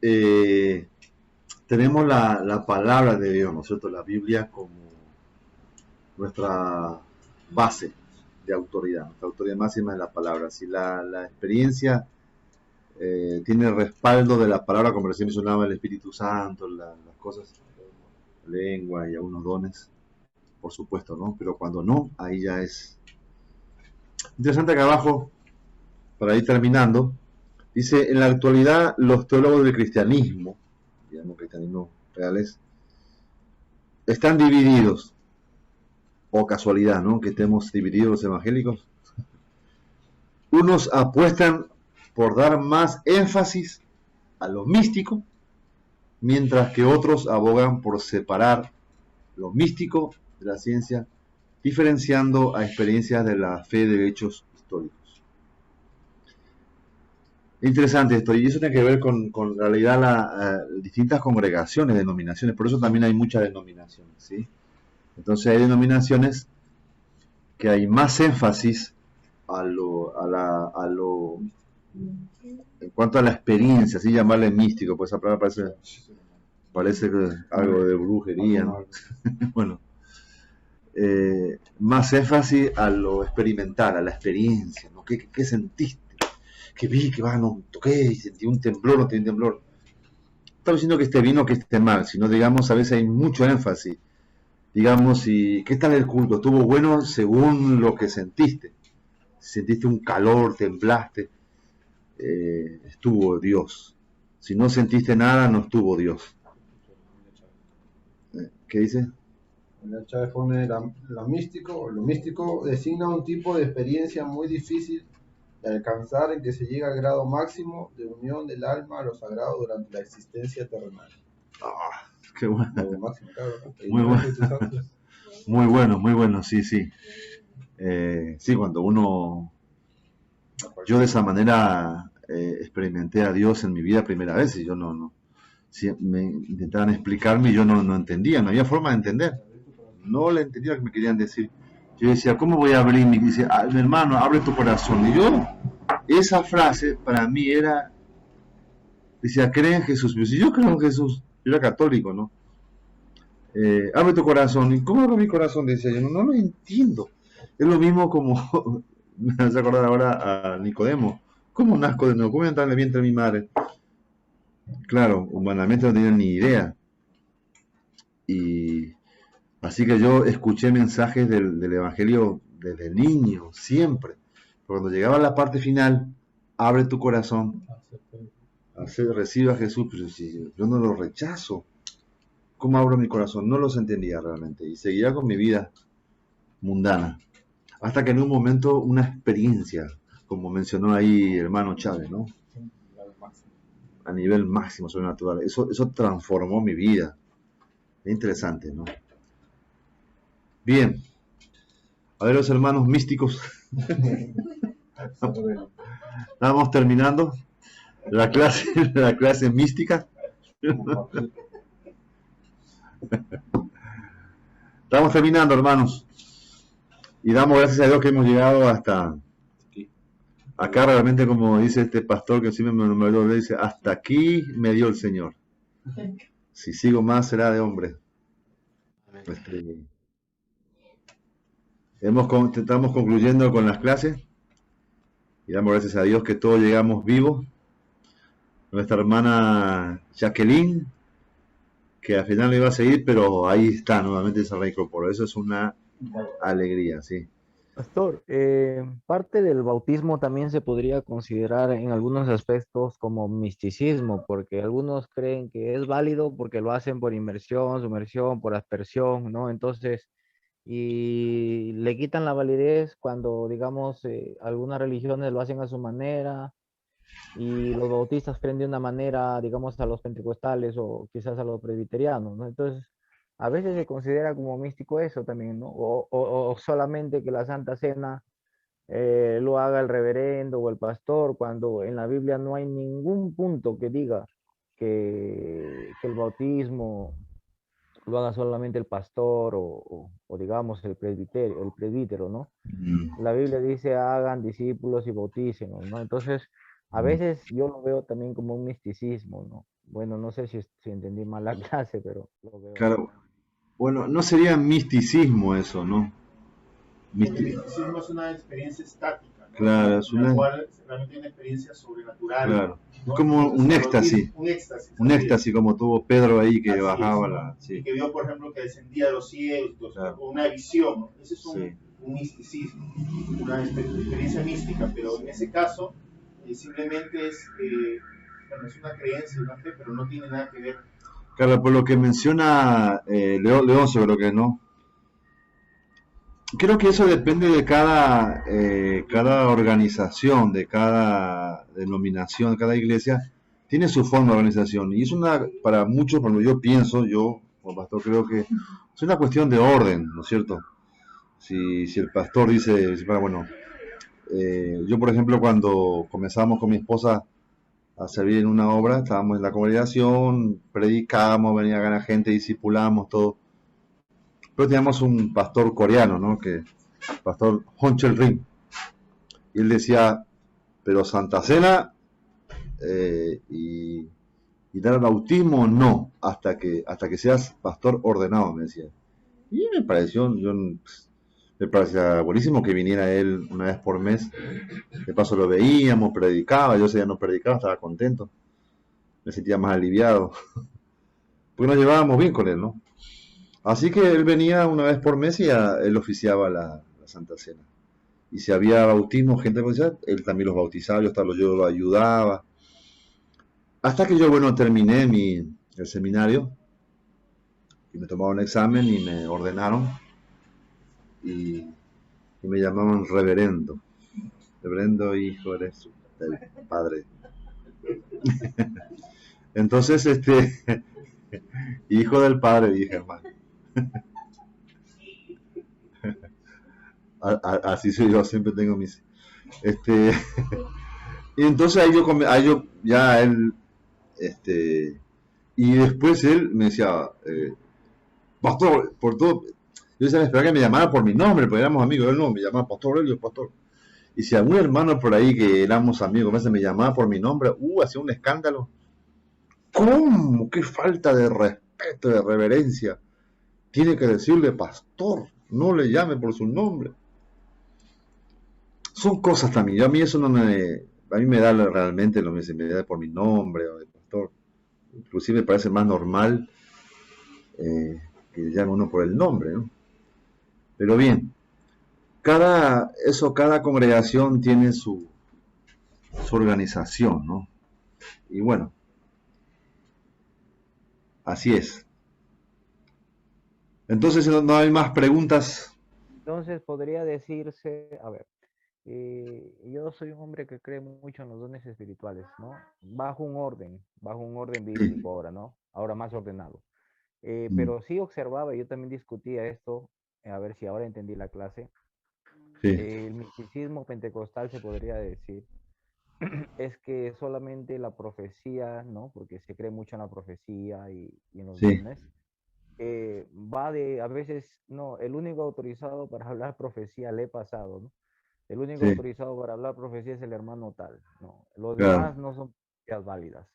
tenemos la palabra de Dios, ¿no es cierto?, la Biblia como nuestra base de autoridad. Nuestra autoridad máxima es la palabra. Si la experiencia tiene el respaldo de la palabra, como recién mencionaba el Espíritu Santo, las cosas, lengua y algunos dones, por supuesto, ¿no? Pero cuando no, ahí ya es interesante. Acá abajo, para ir terminando, dice: en la actualidad los teólogos del cristianismo, digamos cristianismo reales, están divididos, o casualidad, ¿no?, que estemos divididos los evangélicos. Unos apuestan por dar más énfasis a lo místico, mientras que otros abogan por separar lo místico de la ciencia, diferenciando a experiencias de la fe de hechos históricos. Interesante esto, y eso tiene que ver con en realidad las distintas congregaciones, denominaciones. Por eso también hay muchas denominaciones, ¿sí? Entonces hay denominaciones que hay más énfasis en cuanto a la experiencia, así llamarle místico, pues esa palabra parece que algo de brujería, ¿no? Bueno, más énfasis a lo experimental, a la experiencia, ¿no? ¿Qué sentiste? Que vi, que no toqué y sentí un temblor, no tenía temblor. No estoy diciendo que esté bien o que esté mal, sino, digamos, a veces hay mucho énfasis. Digamos, ¿qué tal el culto? ¿Estuvo bueno según lo que sentiste? ¿Sentiste un calor, temblaste? Estuvo Dios. Si no sentiste nada, no estuvo Dios. ¿Qué dice? Chávez pone lo místico designa un tipo de experiencia muy difícil de alcanzar, en que se llega al grado máximo de unión del alma a lo sagrado durante la existencia terrenal. Qué bueno. Máximo, claro, ¿no? Muy bueno, sí. Sí, cuando uno... Yo de esa manera experimenté a Dios en mi vida primera vez, y yo no si me intentaban explicarme y yo no entendía, no había forma de entender. No le entendía lo que me querían decir. Yo decía, ¿cómo voy a abrirme? Y dice, mi hermano, abre tu corazón. Y yo, esa frase para mí era, decía, cree en Jesús. Pero si yo creo en Jesús, yo era católico, ¿no? Abre tu corazón. ¿Y cómo abro mi corazón? Decía yo, no lo entiendo. Es lo mismo como, me hace acordar ahora a Nicodemo. ¿Cómo nazco de nuevo? ¿Cómo entrar en el vientre de mi madre? Claro, humanamente no tenía ni idea. Y así que yo escuché mensajes del Evangelio desde niño, siempre. Cuando llegaba a la parte final, abre tu corazón, recibe a Jesús, pero si yo no lo rechazo, ¿cómo abro mi corazón? No los entendía realmente y seguía con mi vida mundana. Hasta que en un momento una experiencia, como mencionó ahí hermano Chávez, ¿no? A nivel máximo sobrenatural. Eso transformó mi vida. Es interesante, ¿no? Bien. A ver, los hermanos místicos. Estamos terminando la clase mística. Estamos terminando, hermanos. Y damos gracias a Dios que hemos llegado hasta acá. Realmente, como dice este pastor que siempre me nombró, le dice, hasta aquí me dio el Señor. Si sigo más será de hombre. Estamos concluyendo con las clases y damos gracias a Dios que todos llegamos vivos. Nuestra hermana Jacqueline, que al final no iba a seguir, pero ahí está, nuevamente se reincorporó. Eso es una alegría, sí. Pastor, parte del bautismo también se podría considerar en algunos aspectos como misticismo, porque algunos creen que es válido porque lo hacen por inmersión, sumersión, por aspersión, ¿no? Entonces, y le quitan la validez cuando, digamos, algunas religiones lo hacen a su manera y los bautistas creen de una manera, digamos, a los pentecostales o quizás a los presbiterianos, ¿no? Entonces, a veces se considera como místico eso también, ¿no? O solamente que la Santa Cena lo haga el reverendo o el pastor, cuando en la Biblia no hay ningún punto que diga que el bautismo lo haga solamente el pastor o digamos el presbítero, ¿no? La Biblia dice hagan discípulos y bauticen, ¿no? Entonces, a veces yo lo veo también como un misticismo, ¿no? Bueno, no sé si entendí mal la clase, pero lo veo. Claro. Bueno, no sería misticismo eso, ¿no? El misticismo es una experiencia estática, ¿no? Claro, es en la una... cual realmente hay una experiencia sobrenatural. Claro. ¿no? Es como un éxtasis. Un éxtasis como tuvo Pedro ahí que así bajaba es, la... Sí. Y que vio, por ejemplo, que descendía de los cielos, Claro. o una visión, ¿no? Ese es Sí. un misticismo, una experiencia mística, pero en ese caso simplemente es, bueno, es una creencia, una fe, pero no tiene nada que ver. Claro, por lo que menciona Leoncio, creo que no. Creo que eso depende de cada organización, de cada denominación, cada iglesia, tiene su forma de organización. Y es para muchos, cuando yo pienso, yo como pastor creo que es una cuestión de orden, ¿no es cierto? Si el pastor dice, bueno, yo por ejemplo cuando comenzamos con mi esposa a servir en una obra, estábamos en la congregación, predicábamos, venía a ganar gente, discipulábamos, todo. Pero teníamos un pastor coreano, ¿no? Pastor Honchel Rim. Y él decía, pero Santa Cena y dar el bautismo no, hasta que seas pastor ordenado, me decía. Y me parecía buenísimo que viniera él una vez por mes. De paso lo veíamos, predicaba, yo ese día no predicaba, estaba contento. Me sentía más aliviado. Porque nos llevábamos bien con él, ¿no? Así que él venía una vez por mes y él oficiaba la Santa Cena. Y si había bautismo, gente bautizada, él también los bautizaba, yo lo ayudaba. Hasta que yo, bueno, terminé el seminario, y me tomaron un examen y me ordenaron, y me llamaban reverendo. Reverendo hijo del Padre. Entonces, hijo del Padre, dije, hermano. Así soy yo, siempre tengo mis... y entonces ahí yo ya él, y después él me decía, pastor, por todo, yo decía, esperaba que me llamara por mi nombre, porque éramos amigos, él no, me llamaba pastor Aurelio, pastor. Y si algún hermano por ahí que éramos amigos, a veces me llamaba por mi nombre, hacía un escándalo. ¿Cómo? ¡Qué falta de respeto, de reverencia! Tiene que decirle pastor, no le llame por su nombre. Son cosas también. A mí eso a mí me da realmente lo que me da por mi nombre o de pastor. Inclusive me parece más normal que le llame uno por el nombre, ¿no? Pero bien, cada congregación tiene su organización, ¿no? Y bueno, así es. Entonces, si no hay más preguntas. Entonces podría decirse, a ver, yo soy un hombre que cree mucho en los dones espirituales, ¿no? Bajo un orden bíblico ahora, ¿no? Ahora más ordenado. Mm, Pero sí observaba, yo también discutía esto, a ver si ahora entendí la clase. sí, El misticismo pentecostal se podría decir, es que solamente la profecía, ¿no? Porque se cree mucho en la profecía y en los sí, dones. Va de, a veces, no, el único autorizado para hablar profecía le he pasado, ¿no? El único sí, autorizado para hablar profecía es el hermano tal, ¿no? Los claro, demás no son profecías válidas.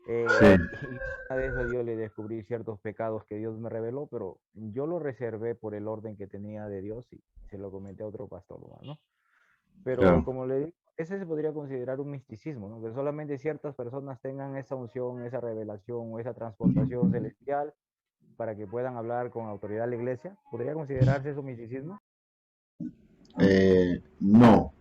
sí, Y una de esas yo le descubrí ciertos pecados que Dios me reveló, pero yo lo reservé por el orden que tenía de Dios y se lo comenté a otro pastor, ¿no? Pero claro. como le digo, ese se podría considerar un misticismo, ¿no? Que solamente ciertas personas tengan esa unción, esa revelación o esa transportación celestial para que puedan hablar con autoridad de la iglesia. ¿Podría considerarse eso misticismo? No,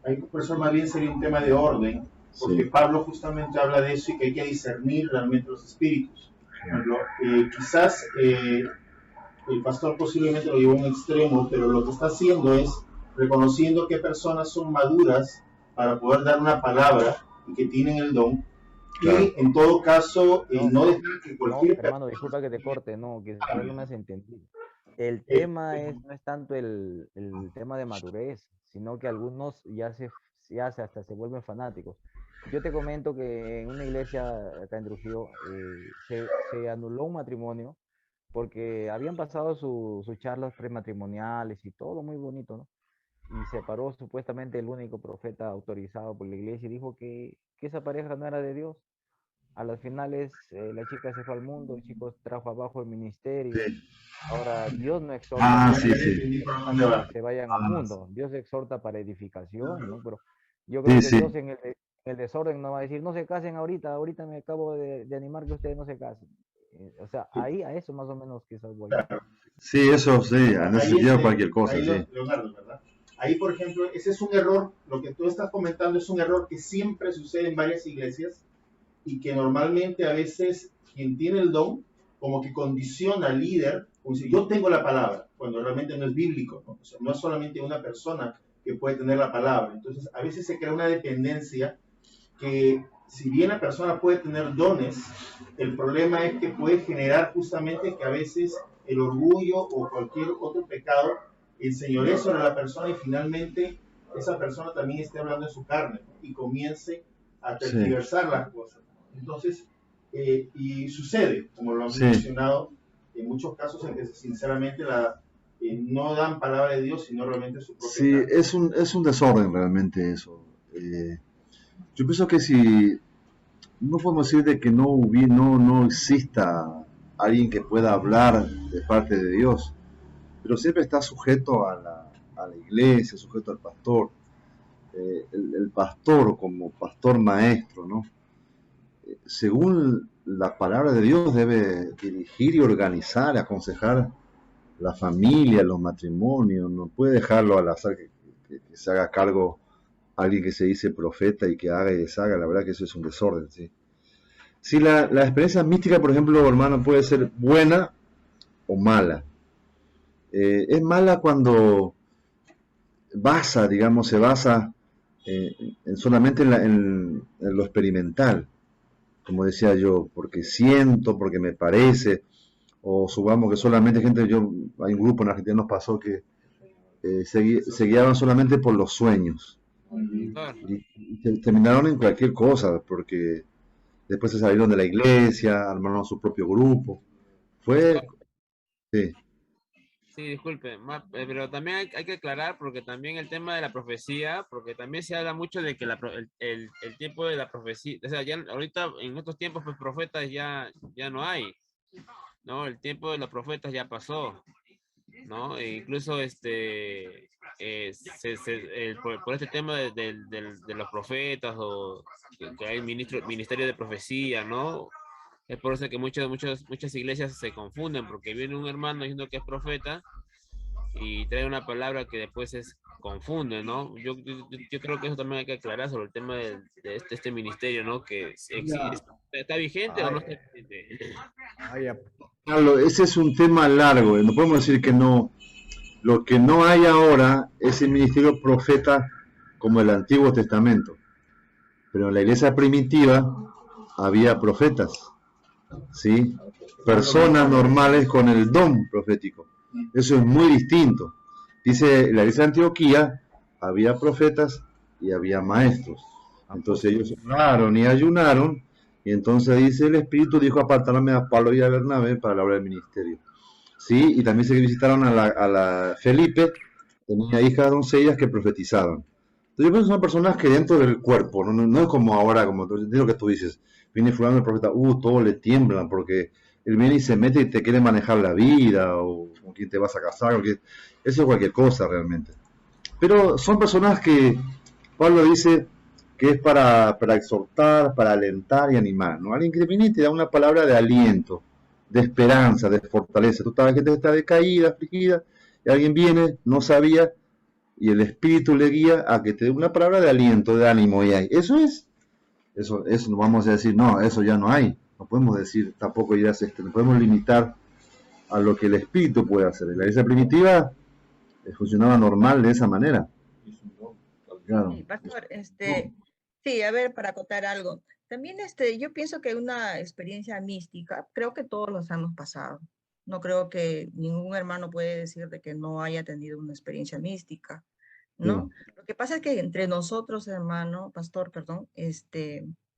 Ahí por eso más bien sería un tema de orden, porque sí, Pablo justamente habla de eso y que hay que discernir realmente los espíritus. Por ejemplo, quizás el pastor posiblemente lo llevó a un extremo, pero lo que está haciendo es reconociendo qué personas son maduras para poder dar una palabra y que tienen el don, claro. y en todo caso No, no dejar que no, cualquier hermano, persona disculpa que te corte, no, quizás no me has entendido. El eh, tema es, no es tanto el tema de madurez, sino que algunos hasta se vuelven fanáticos. Yo te comento que en una iglesia acá en Trujillo se anuló un matrimonio porque habían pasado sus charlas prematrimoniales y todo muy bonito, ¿no? Y se paró supuestamente el único profeta autorizado por la iglesia y dijo que esa pareja no era de Dios. A las finales, la chica se fue al mundo, el chico trajo abajo el ministerio. Sí. Ahora, Dios no exhorta Ah, para sí, que sí. se vayan al Ah, mundo. Dios exhorta para edificación, ¿no? Pero yo creo sí, que sí. Dios en el desorden no va a decir, no se casen ahorita, ahorita me acabo de animar que ustedes no se casen. O sea, ahí a eso más o menos quizás voy, ¿no? Sí, eso sí, en ese ahí, sentido cualquier cosa, ahí sí. Leonardo, ¿verdad? Ahí, por ejemplo, ese es un error, lo que tú estás comentando es un error que siempre sucede en varias iglesias y que normalmente a veces quien tiene el don como que condiciona al líder, como si yo tengo la palabra, cuando realmente no es bíblico, ¿no? O sea, no es solamente una persona que puede tener la palabra. Entonces, a veces se crea una dependencia que si bien la persona puede tener dones, el problema es que puede generar justamente que a veces el orgullo o cualquier otro pecado enseñoree sobre la persona y finalmente esa persona también esté hablando en su carne, ¿no? Y comience a Sí, tergiversar las cosas. Entonces, y sucede, como lo han sí. mencionado, en muchos casos en que sinceramente no dan palabra de Dios, sino realmente su propia Sí, carne. es un desorden realmente eso. Yo pienso que si no podemos decir de que no exista alguien que pueda hablar de parte de Dios, pero siempre está sujeto a la iglesia, sujeto al pastor. El pastor como pastor maestro, ¿no? Según la palabra de Dios debe dirigir y organizar, aconsejar la familia, los matrimonios, no puede dejarlo al azar que se haga cargo alguien que se dice profeta y que haga y deshaga, la verdad que eso es un desorden, ¿sí? Sí, la experiencia mística, por ejemplo, hermano, puede ser buena o mala. Es mala cuando digamos, se basa eh, solamente en lo experimental, como decía yo, porque siento, porque me parece, o supongamos que solamente hay un grupo en Argentina nos pasó que se guiaban solamente por los sueños Claro. y terminaron en cualquier cosa, porque después se salieron de la iglesia, armaron su propio grupo. Fue, sí, Sí, disculpe, pero también hay que aclarar porque también el tema de la profecía, porque también se habla mucho de que el tiempo de la profecía, o sea, ya ahorita en estos tiempos pues profetas ya no hay, ¿no? El tiempo de los profetas ya pasó, ¿no? E incluso por este tema de los profetas o que hay ministerio de profecía, ¿no? Es por eso que muchas iglesias se confunden porque viene un hermano diciendo que es profeta y trae una palabra que después confunde, ¿no? Yo creo que eso también hay que aclarar sobre el tema de este ministerio, ¿no? Que Ya. está vigente o Ay, no está vigente. ay, Carlos, ese es un tema largo, no podemos decir que no. Lo que no hay ahora es el ministerio profeta como el Antiguo Testamento. Pero en la iglesia primitiva había profetas, ¿sí? Personas normales con el don profético. Eso es muy distinto. Dice, en la iglesia de Antioquía había profetas y había maestros. Entonces ellos oraron y ayunaron, y entonces dice, el Espíritu dijo, apartarme a Pablo y a Bernabé para la obra del ministerio. Sí, y también se visitaron a la Felipe, tenía hijas doncellas que profetizaban. Entonces, yo pienso que son personas que dentro del cuerpo, no es como ahora, como lo que tú dices, viene fulano el profeta, todos le tiemblan porque él viene y se mete y te quiere manejar la vida, o con quién te vas a casar, eso es cualquier cosa realmente. Pero son personas que Pablo dice que es para exhortar, para alentar y animar, ¿no? Alguien que viene y te da una palabra de aliento, de esperanza, de fortaleza. Tú sabes que te está decaída, afligida, y alguien viene, no sabía, y el Espíritu le guía a que te dé una palabra de aliento, de ánimo, y hay. Eso no vamos a decir, no, eso ya no hay. No podemos decir tampoco ideas, no podemos limitar a lo que el Espíritu puede hacer. En la iglesia primitiva funcionaba normal de esa manera. Claro. Sí, pastor, sí, a ver, para acotar algo. También, yo pienso que una experiencia mística, creo que todos los hemos pasado. No creo que ningún hermano puede decir de que no haya tenido una experiencia mística, ¿no? Sí. Lo que pasa es que entre nosotros, hermano, pastor, perdón,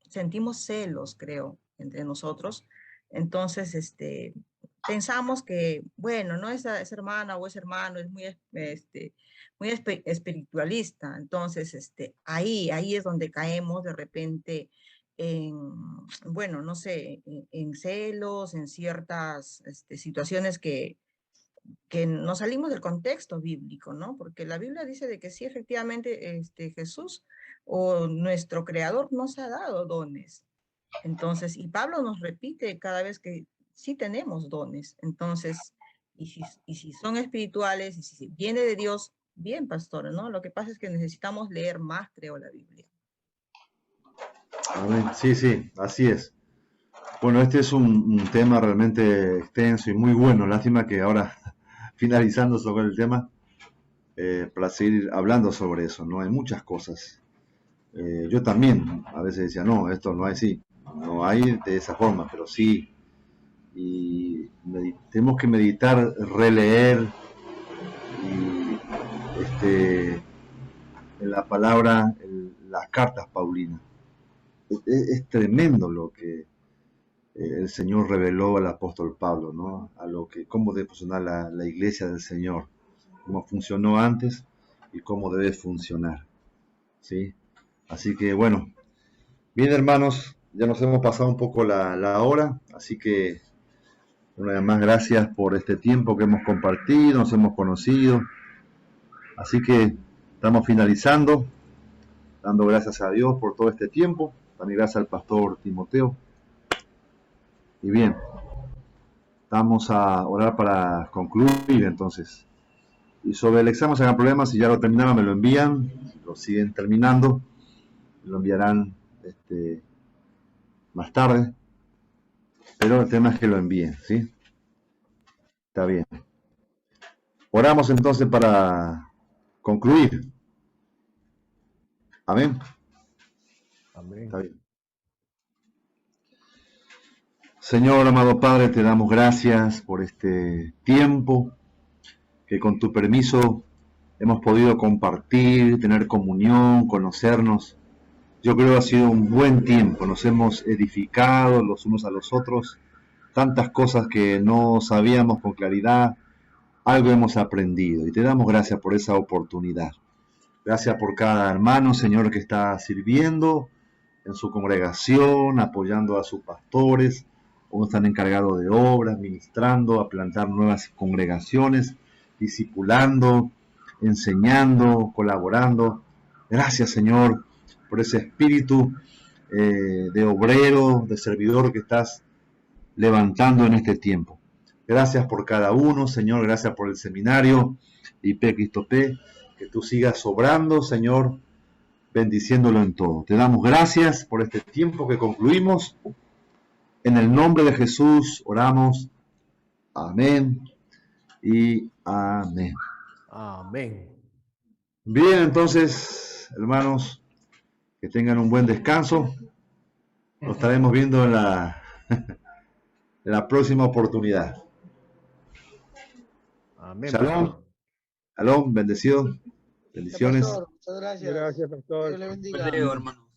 sentimos celos, creo, entre nosotros. Entonces, pensamos que, bueno, ¿no? Esa hermana o ese hermano es muy espiritualista. Entonces, ahí es donde caemos de repente en, bueno, no sé, en celos, en ciertas situaciones que nos salimos del contexto bíblico, ¿no? Porque la Biblia dice de que sí, efectivamente, Jesús o nuestro Creador nos ha dado dones. Entonces, y Pablo nos repite cada vez que sí tenemos dones. Entonces, y si son espirituales, y si viene de Dios, bien, pastor, ¿no? Lo que pasa es que necesitamos leer más, creo, la Biblia. Amén. Sí, así es. Bueno, este es un tema realmente extenso y muy bueno. Lástima que ahora, finalizando sobre el tema, para seguir hablando sobre eso, ¿no? Hay muchas cosas. Yo también a veces decía, no, esto no hay así, no hay de esa forma, pero sí. Y tenemos que meditar, releer y en la palabra, las cartas paulinas. Es tremendo lo que el Señor reveló al apóstol Pablo, ¿no? Cómo debe funcionar la iglesia del Señor, cómo funcionó antes y cómo debe funcionar, ¿sí? Así que bueno, bien hermanos, ya nos hemos pasado un poco la hora, así que una vez más gracias por este tiempo que hemos compartido, nos hemos conocido, así que estamos finalizando, dando gracias a Dios por todo este tiempo, también gracias al pastor Timoteo. Y bien, vamos a orar para concluir entonces. Y sobre el examen, si hagan problemas, si ya lo terminaron, me lo envían. Si lo siguen terminando, me lo enviarán más tarde. Pero el tema es que lo envíen, ¿sí? Está bien. Oramos entonces para concluir. Amén. amén. Está bien. Señor, amado Padre, te damos gracias por este tiempo que con tu permiso hemos podido compartir, tener comunión, conocernos. Yo creo que ha sido un buen tiempo, nos hemos edificado los unos a los otros, tantas cosas que no sabíamos con claridad, algo hemos aprendido y te damos gracias por esa oportunidad. Gracias por cada hermano, Señor, que está sirviendo en su congregación, apoyando a sus pastores, o están encargados de obras, ministrando, a plantar nuevas congregaciones, discipulando, enseñando, colaborando. Gracias, Señor, por ese espíritu de obrero, de servidor que estás levantando en este tiempo. Gracias por cada uno, Señor. Gracias por el seminario. Y P. Cristo P. Que tú sigas sobrando, Señor, bendiciéndolo en todo. Te damos gracias por este tiempo que concluimos. En el nombre de Jesús oramos. Amén y amén. Amén. Bien, entonces, hermanos, que tengan un buen descanso. Nos estaremos viendo en la próxima oportunidad. Amén. Shalom. pastor. Shalom, bendecido. Bendiciones. Pastor, muchas gracias. Gracias, pastor. Dios le bendiga. Leo, hermano.